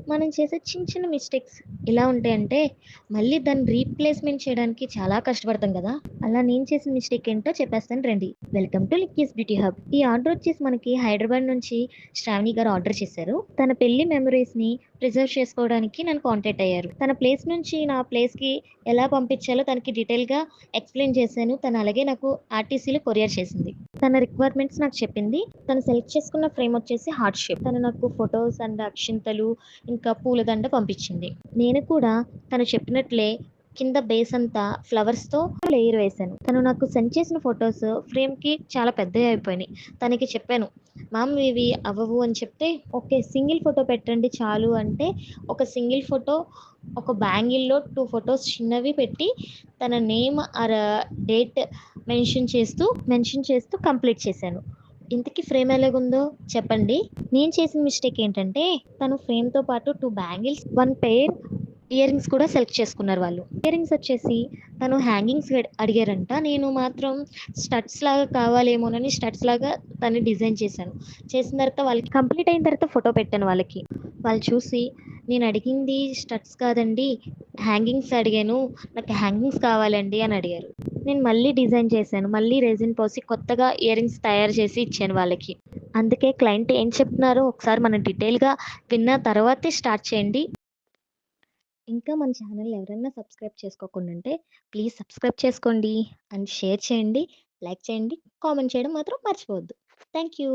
మనం చేసే చిన్న చిన్న మిస్టేక్స్ ఎలా ఉంటాయంటే, మళ్ళీ దాన్ని రీప్లేస్‌మెంట్ చేయడానికి చాలా కష్టపడతాం కదా! అలా నేను చేసిన మిస్టేక్ ఏంటో చెప్పేస్తాను రండి. Welcome to Likki's beauty hub. ఈ ఆర్డర్ వచ్చేసి మనకి హైదరాబాద్ నుంచి శ్రావణి గారు ఆర్డర్ చేశారు. తన పెళ్లి మెమోరీస్‌ని ప్రిజర్వ్ చేసుకోవడానికి నన్ను కాంటాక్ట్ అయ్యారు. తన ప్లేస్ నుంచి నా ప్లేస్‌కి ఎలా పంపించాలో తనకి డీటెయిల్‌గా ఎక్స్‌ప్లెయిన్ చేశాను. తను అలాగే నాకు ఆర్టీసీలో కొరియర్ చేసింది. తన రిక్వైర్మెంట్స్ నాకు చెప్పింది. తను సెలెక్ట్ చేసుకున్న ఫ్రేమ్ వచ్చేసి హార్ట్ షేప్. తను నాకు ఫోటోస్ అండ్ అక్షింతలు ఇంకా పూలదండ పంపించింది. నేను కూడా తను చెప్పినట్లే కింద బేస్ అంతా ఫ్లవర్స్‌తో లేయర్ వేశాను. తను నాకు సెండ్ చేసిన ఫోటోస్ ఫ్రేమ్‌కి చాలా పెద్దవి అయిపోయినాయి. తనకి చెప్పాను, "మ్యామ్ ఇవి అవ్వవు" అని చెప్తే, "ఓకే సింగిల్ ఫోటో పెట్టండి చాలు" అంటే ఒక సింగిల్ ఫోటో ఒక బ్యాంగిల్‌లో 2 ఫోటోస్ చిన్నవి పెట్టి తన నేమ్ ఆర్ డేట్ మెన్షన్ చేస్తూ కంప్లీట్ చేశాను. ఇంతకీ ఫ్రేమ్ ఎలాగుందో చెప్పండి? నేను చేసిన మిస్టేక్ ఏంటంటే, తను ఫ్రేమ్‌తో పాటు 2 బ్యాంగిల్స్, 1 పెయిర్ ఇయర్ రింగ్స్ కూడా సెలెక్ట్ చేసుకున్నారు వాళ్ళు. ఇయర్ రింగ్స్ వచ్చేసి తను హ్యాంగింగ్స్ అడిగారంట. నేను మాత్రం స్టడ్స్ లాగా కావాలేమోనని స్టడ్స్ లాగా తను డిజైన్ చేశాను. చేసిన తర్వాత వాళ్ళకి కంప్లీట్ అయిన తర్వాత ఫోటో పెట్టాను వాళ్ళకి. వాళ్ళు చూసి, "నేను అడిగింది స్టడ్స్ కాదండి, హ్యాంగింగ్స్ అడిగాను. నాకు హ్యాంగింగ్స్ కావాలండి" అని అడిగారు. నేను మళ్ళీ డిజైన్ చేశాను. మళ్ళీ రెజిన్ పోసి కొత్తగా ఇయర్ రింగ్స్ తయారు చేసి ఇచ్చాను వాళ్ళకి. అందుకే క్లయింట్ ఏం చెప్తున్నారో ఒకసారి మనం డీటెయిల్‌గా విన్న తర్వాతే స్టార్ట్ చేయండి. ఇంకా మన ఛానల్ ఎవరైనా సబ్స్క్రైబ్ చేసుకోకుండా ఉంటే ప్లీజ్ సబ్స్క్రైబ్ చేసుకోండి అండ్ షేర్ చేయండి, లైక్ చేయండి, కామెంట్ చేయడం మాత్రం మర్చిపోవద్దు. Thank you.